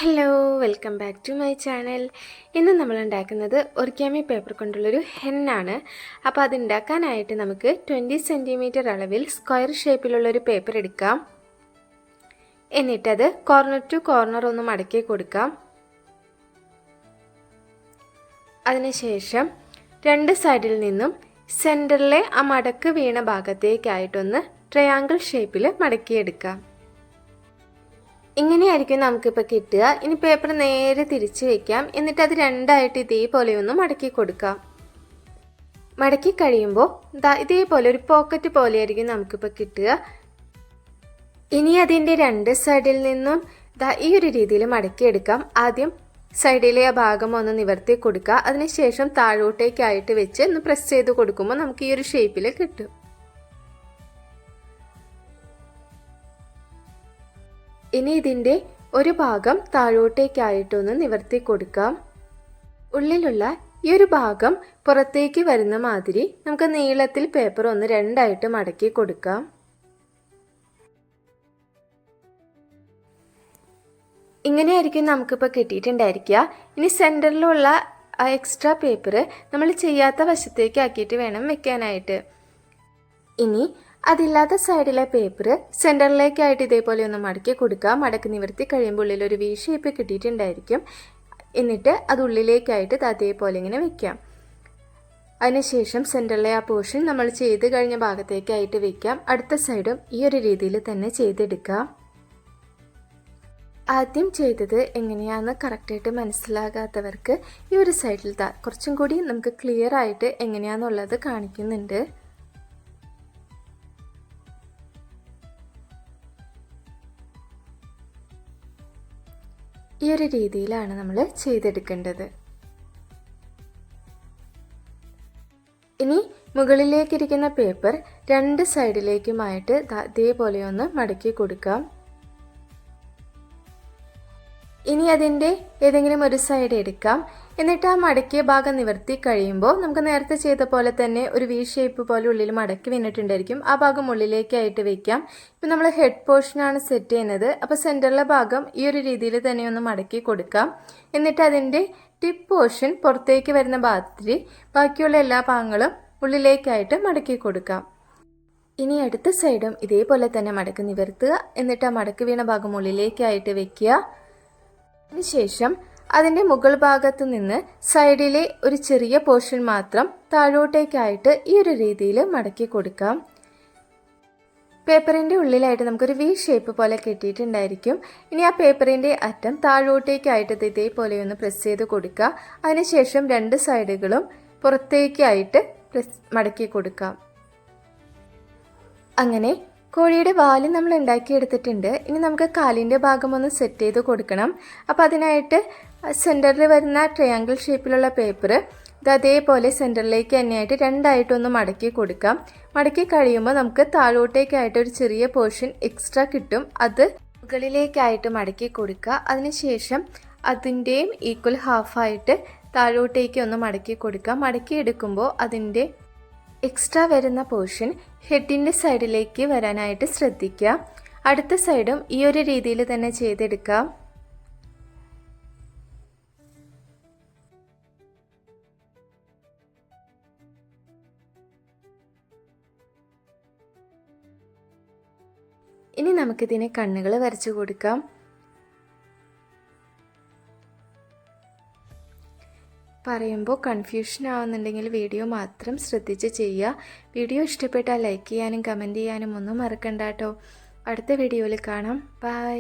Hello, welcome back to my channel. ഇന്ന് നമ്മൾ ഉണ്ടാക്കുന്നത് ഒറിഗാമി പേപ്പർ കൊണ്ടുള്ളൊരു ഹെന്നാണ്. അപ്പോൾ അതുണ്ടാക്കാനായിട്ട് നമുക്ക് 20 സെൻറ്റിമീറ്റർ അളവിൽ സ്ക്വയർ ഷേപ്പിലുള്ളൊരു പേപ്പർ എടുക്കാം. എന്നിട്ടത് കോർണർ ടു കോർണർ ഒന്ന് മടക്കി കൊടുക്കാം. അതിനുശേഷം രണ്ട് സൈഡിൽ നിന്നും സെൻറ്ററിലെ ആ മടക്ക് വീണ ഭാഗത്തേക്കായിട്ടൊന്ന് ട്രയാങ്കിൾ ഷേപ്പിൽ മടക്കിയെടുക്കാം. ഇങ്ങനെയായിരിക്കും നമുക്കിപ്പോൾ കിട്ടുക. ഇനി പേപ്പർ നേരെ തിരിച്ച് വയ്ക്കാം. എന്നിട്ട് അത് രണ്ടായിട്ട് ഇതേപോലെ ഒന്ന് മടക്കി കൊടുക്കാം. മടക്കി കഴിയുമ്പോൾ ഇതേപോലെ ഒരു പോക്കറ്റ് പോലെയായിരിക്കും നമുക്കിപ്പോൾ കിട്ടുക. ഇനി അതിൻ്റെ രണ്ട് സൈഡിൽ നിന്നും ഈ ഒരു രീതിയിൽ മടക്കിയെടുക്കാം. ആദ്യം സൈഡിലെ ആ ഭാഗം ഒന്ന് നിവർത്തി കൊടുക്കുക. അതിനുശേഷം താഴോട്ടേക്കായിട്ട് വെച്ച് ഒന്ന് പ്രസ് ചെയ്ത് കൊടുക്കുമ്പോൾ നമുക്ക് ഈ ഒരു ഷേപ്പിൽ കിട്ടും. ഇനി ഇതിൻ്റെ ഒരു ഭാഗം താഴോട്ടേക്കായിട്ടൊന്ന് നിവർത്തി കൊടുക്കാം. ഉള്ളിലുള്ള ഈ ഒരു ഭാഗം പുറത്തേക്ക് വരുന്ന മാതിരി നമുക്ക് നീളത്തിൽ പേപ്പർ ഒന്ന് രണ്ടായിട്ട് മടക്കി കൊടുക്കാം. ഇങ്ങനെയായിരിക്കും നമുക്കിപ്പോൾ കിട്ടിയിട്ടുണ്ടായിരിക്കുക. ഇനി സെൻറ്ററിലുള്ള ആ എക്സ്ട്രാ പേപ്പർ നമ്മൾ ചെയ്യാത്ത വശത്തേക്ക് ആക്കിയിട്ട് വേണം വെക്കാനായിട്ട്. ഇനി അതില്ലാത്ത സൈഡിലെ പേപ്പർ സെൻറ്ററിലേക്കായിട്ട് ഇതേപോലെ ഒന്ന് മടക്കി കൊടുക്കുക. മടക്കി നിവർത്തി കഴിയുമ്പോൾ ഉള്ളിലൊരു വി ഷേപ്പ് കിട്ടിയിട്ടുണ്ടായിരിക്കും. എന്നിട്ട് അത് ഉള്ളിലേക്കായിട്ട് അതേപോലെ ഇങ്ങനെ വെക്കാം. അതിനുശേഷം സെൻറ്ററിലെ ആ പോർഷൻ നമ്മൾ ചെയ്ത് കഴിഞ്ഞ ഭാഗത്തേക്കായിട്ട് വെക്കാം. അടുത്ത സൈഡും ഈ ഒരു രീതിയിൽ തന്നെ ചെയ്തെടുക്കാം. ആദ്യം ചെയ്തത് എങ്ങനെയാണെന്ന് കറക്റ്റായിട്ട് മനസ്സിലാകാത്തവർക്ക് ഈ ഒരു സൈഡിൽ കുറച്ചും കൂടി നമുക്ക് ക്ലിയർ ആയിട്ട് എങ്ങനെയാണെന്നുള്ളത് കാണിക്കുന്നുണ്ട്. ഈ ഒരു രീതിയിലാണ് നമ്മൾ ചെയ്തെടുക്കേണ്ടത്. ഇനി മുകളിലേക്കിരിക്കുന്ന പേപ്പർ രണ്ട് സൈഡിലേക്കുമായിട്ട് ഇതേപോലെ ഒന്ന് മടക്കി കൊടുക്കാം. ഇനി അതിൻ്റെ ഏതെങ്കിലും ഒരു സൈഡ് എടുക്കാം. എന്നിട്ട് ആ മടക്കിയ ഭാഗം നിവർത്തി കഴിയുമ്പോൾ നമുക്ക് നേരത്തെ ചെയ്ത പോലെ തന്നെ ഒരു വി ഷേപ്പ് പോലെ ഉള്ളിൽ മടക്കി വന്നിട്ടുണ്ടായിരിക്കും. ആ ഭാഗം ഉള്ളിലേക്കായിട്ട് വെക്കാം. ഇപ്പം നമ്മൾ ഹെഡ് പോർഷനാണ് സെറ്റ് ചെയ്യുന്നത്. അപ്പോൾ സെൻറ്ററിലെ ഭാഗം ഈ ഒരു രീതിയിൽ തന്നെ ഒന്ന് മടക്കി കൊടുക്കാം. എന്നിട്ട് അതിൻ്റെ ടിപ്പ് പോർഷൻ പുറത്തേക്ക് വരുന്ന ഭാഗത്തിൽ ബാക്കിയുള്ള എല്ലാ ഭാഗങ്ങളും ഉള്ളിലേക്കായിട്ട് മടക്കി കൊടുക്കാം. ഇനി അടുത്ത സൈഡും ഇതേപോലെ തന്നെ മടക്കി നിവർത്തുക. എന്നിട്ട് ആ മടക്കി വീണ ഭാഗം ഉള്ളിലേക്കായിട്ട് വെക്കുക. അതിനുശേഷം അതിൻ്റെ മുകൾ ഭാഗത്ത് നിന്ന് സൈഡിലെ ഒരു ചെറിയ പോർഷൻ മാത്രം താഴോട്ടേക്കായിട്ട് ഈ ഒരു രീതിയിൽ മടക്കി കൊടുക്കാം. പേപ്പറിൻ്റെ ഉള്ളിലായിട്ട് നമുക്കൊരു വി ഷേപ്പ് പോലെ കിട്ടിയിട്ടുണ്ടായിരിക്കും. ഇനി ആ പേപ്പറിൻ്റെ അറ്റം താഴോട്ടേക്കായിട്ട് ഇതേപോലെ ഒന്ന് പ്രസ് ചെയ്ത് കൊടുക്കുക. അതിനുശേഷം രണ്ട് സൈഡുകളും പുറത്തേക്കായിട്ട് മടക്കി കൊടുക്കാം. അങ്ങനെ കോഴിയുടെ വാല് നമ്മൾ ഉണ്ടാക്കിയെടുത്തിട്ടുണ്ട്. ഇനി നമുക്ക് കാലിൻ്റെ ഭാഗം ഒന്ന് സെറ്റ് ചെയ്ത് കൊടുക്കണം. അപ്പോൾ അതിനായിട്ട് സെൻറ്ററിൽ വരുന്ന ട്രയാങ്കിൾ ഷേപ്പിലുള്ള പേപ്പർ അതേപോലെ സെൻറ്ററിലേക്ക് തന്നെയായിട്ട് രണ്ടായിട്ടൊന്ന് മടക്കി കൊടുക്കാം. മടക്കി കഴിയുമ്പോൾ നമുക്ക് താഴോട്ടേക്കായിട്ട് ഒരു ചെറിയ പോർഷൻ എക്സ്ട്രാ കിട്ടും. അത് മുകളിലേക്കായിട്ട് മടക്കി കൊടുക്കുക. അതിനുശേഷം അതിൻ്റെയും ഈക്വൽ ഹാഫായിട്ട് താഴോട്ടേക്ക് ഒന്ന് മടക്കി കൊടുക്കുക. മടക്കി എടുക്കുമ്പോൾ അതിൻ്റെ എക്സ്ട്രാ വരുന്ന പോർഷൻ ഹെഡിൻ്റെ സൈഡിലേക്ക് വരാനായിട്ട് ശ്രദ്ധിക്കുക. അടുത്ത സൈഡും ഈ ഒരു രീതിയിൽ തന്നെ ചെയ്തെടുക്കാം. ഇനി നമുക്കിതിന് കണ്ണുകൾ വരച്ചു കൊടുക്കാം. പറയുമ്പോൾ കൺഫ്യൂഷൻ ആവുന്നുണ്ടെങ്കിൽ വീഡിയോ മാത്രം ശ്രദ്ധിച്ച് ചെയ്യുക. വീഡിയോ ഇഷ്ടപ്പെട്ടാൽ ലൈക്ക് ചെയ്യാനും കമൻറ്റ് ചെയ്യാനും ഒന്നും മറക്കണ്ട കേട്ടോ. അടുത്ത വീഡിയോയിൽ കാണാം. ബൈ.